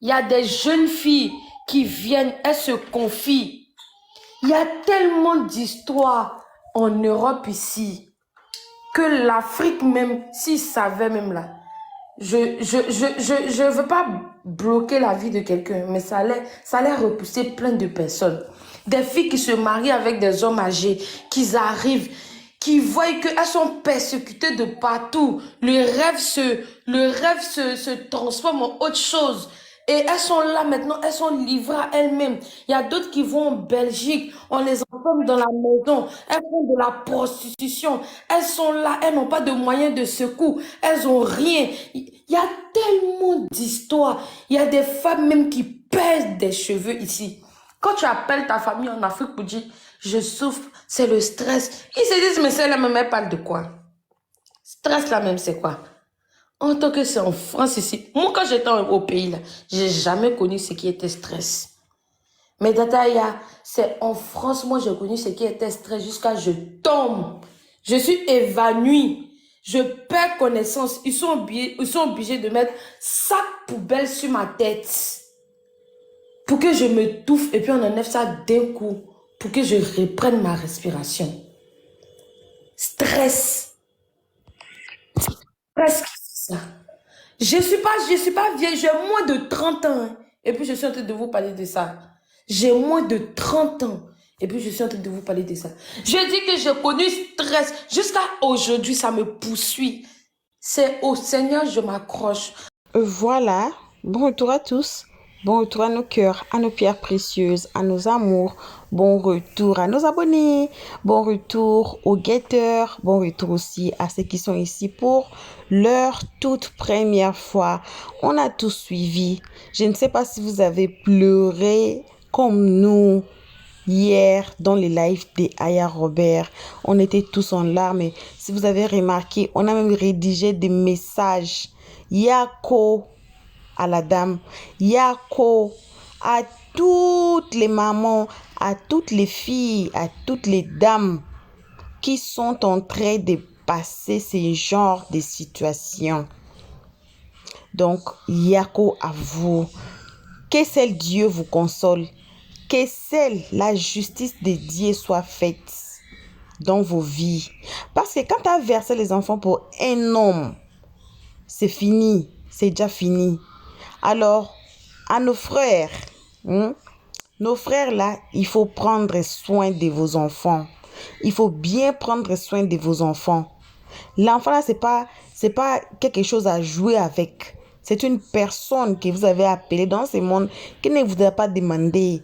Il y a des jeunes filles qui viennent, elles se confient. Il y a tellement d'histoires en Europe ici que l'Afrique même, s'ils savaient même là, je veux pas bloquer la vie de quelqu'un, mais ça allait repousser plein de personnes. Des filles qui se marient avec des hommes âgés, qui arrivent, qui voient qu'elles sont persécutées de partout. Le rêve se transforme en autre chose. Et elles sont là maintenant, elles sont livrées à elles-mêmes. Il y a d'autres qui vont en Belgique, on les enferme dans la maison, elles font de la prostitution, elles sont là, elles n'ont pas de moyens de secours, elles ont rien. Il y a tellement d'histoires. Il y a des femmes même qui perdent des cheveux ici. Quand tu appelles ta famille en Afrique pour dire « je souffre », c'est le stress. Ils se disent « mais celle-là même, elle parle de quoi ?» Stress là même, c'est quoi? En tant que c'est en France ici, moi quand j'étais au pays là, j'ai jamais connu ce qui était stress. Mais Tataya, c'est en France, moi j'ai connu ce qui était stress jusqu'à je tombe. Je suis évanouie. Je perds connaissance. Ils sont obligés de mettre sac poubelle sur ma tête. Pour que je me touffe et puis on enlève ça d'un coup. Pour que je reprenne ma respiration. Stress. Presque. Je suis pas vieille, j'ai moins de 30 ans. Et puis je suis en train de vous parler de ça. J'ai moins de 30 ans. Et puis je suis en train de vous parler de ça. Je dis que j'ai connu stress. Jusqu'à aujourd'hui, ça me poursuit. C'est au Seigneur, je m'accroche. Voilà. Bon retour à tous. Bon retour à nos cœurs, à nos pierres précieuses, à nos amours. Bon retour à nos abonnés. Bon retour aux guetteurs. Bon retour aussi à ceux qui sont ici pour leur toute première fois. On a tous suivi. Je ne sais pas si vous avez pleuré comme nous hier dans les lives des Aya Robert. On était tous en larmes. Et si vous avez remarqué, on a même rédigé des messages. Yako à la dame, Yako, à toutes les mamans, à toutes les filles, à toutes les dames qui sont en train de passer ce genre de situations. Donc, Yako à vous. Que seul Dieu vous console. Que seule la justice de Dieu soit faite dans vos vies. Parce que quand tu as versé les enfants pour un homme, c'est fini. C'est déjà fini. Alors, à nos frères là, il faut prendre soin de vos enfants. Il faut bien prendre soin de vos enfants. L'enfant là, c'est pas quelque chose à jouer avec. C'est une personne que vous avez appelée dans ce monde qui ne vous a pas demandé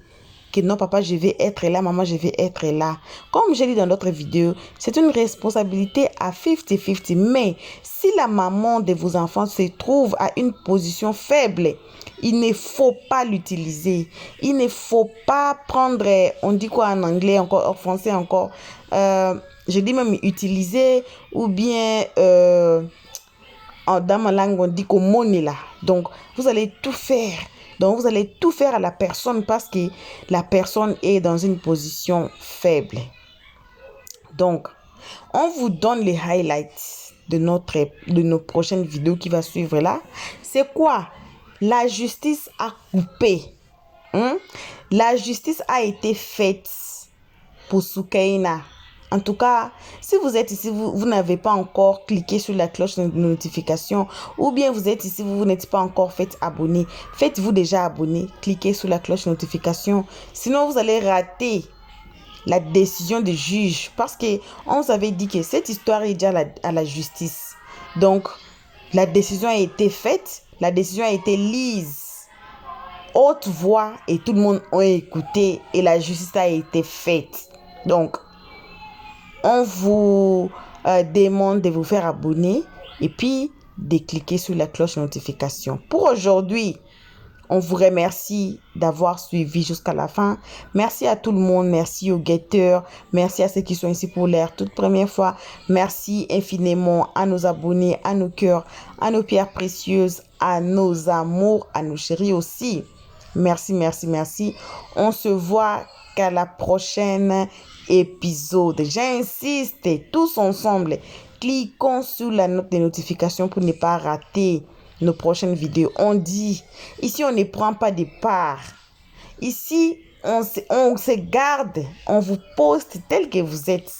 que non, papa, je vais être là, maman, je vais être là. Comme j'ai dit dans d'autres vidéos, c'est une responsabilité à 50-50. Mais si la maman de vos enfants se trouve à une position faible, il ne faut pas l'utiliser. Il ne faut pas prendre, on dit quoi en anglais, encore en français encore, je dis même utiliser ou bien dans ma langue on dit comme monnaie là. Donc vous allez tout faire. Donc vous allez tout faire à la personne parce que la personne est dans une position faible. Donc on vous donne les highlights de nos prochaines vidéos qui va suivre là. C'est quoi? La justice a coupé. La justice a été faite pour Soukaina. En tout cas, si vous êtes ici, vous n'avez pas encore cliqué sur la cloche de notification ou bien vous êtes ici, vous n'êtes pas encore fait abonner. Faites-vous déjà abonner, cliquez sur la cloche de notification. Sinon, vous allez rater la décision du juge parce qu'on vous avait dit que cette histoire est déjà à la justice. Donc, la décision a été faite, la décision a été lise. Haute voix et tout le monde a écouté et la justice a été faite. Donc, on vous demande de vous faire abonner et puis de cliquer sur la cloche de notification. Pour aujourd'hui, on vous remercie d'avoir suivi jusqu'à la fin. Merci à tout le monde. Merci aux guetteurs. Merci à ceux qui sont ici pour la toute première fois. Merci infiniment à nos abonnés, à nos cœurs, à nos pierres précieuses, à nos amours, à nos chéris aussi. Merci, merci, merci. On se voit qu'à la prochaine épisode. J'insiste, tous ensemble, cliquons sur la note de notification pour ne pas rater nos prochaines vidéos. On dit, ici on ne prend pas de part. Ici, on se garde, on vous poste tel que vous êtes.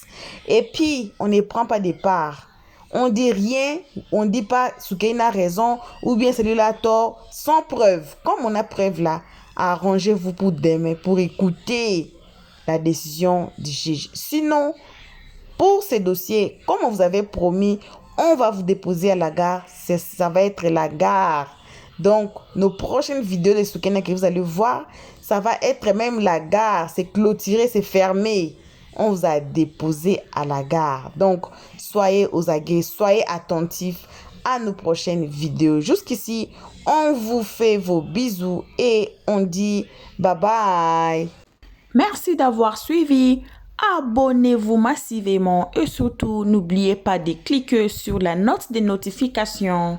Et puis, on ne prend pas de part. On dit rien, on dit pas Soukaina a raison ou bien celui-là a tort, sans preuve. Comme on a preuve là, arrangez-vous pour demain, pour écouter la décision du juge. Sinon, pour ces dossiers, comme on vous avait promis, on va vous déposer à la gare. Ça va être la gare. Donc, nos prochaines vidéos de Soukaina que vous allez voir, ça va être même la gare. C'est clôturé, c'est fermé. On vous a déposé à la gare. Donc, soyez aux aguets, soyez attentifs à nos prochaines vidéos. Jusqu'ici, on vous fait vos bisous et on dit bye bye. Merci d'avoir suivi. Abonnez-vous massivement et surtout, n'oubliez pas de cliquer sur la note de notification.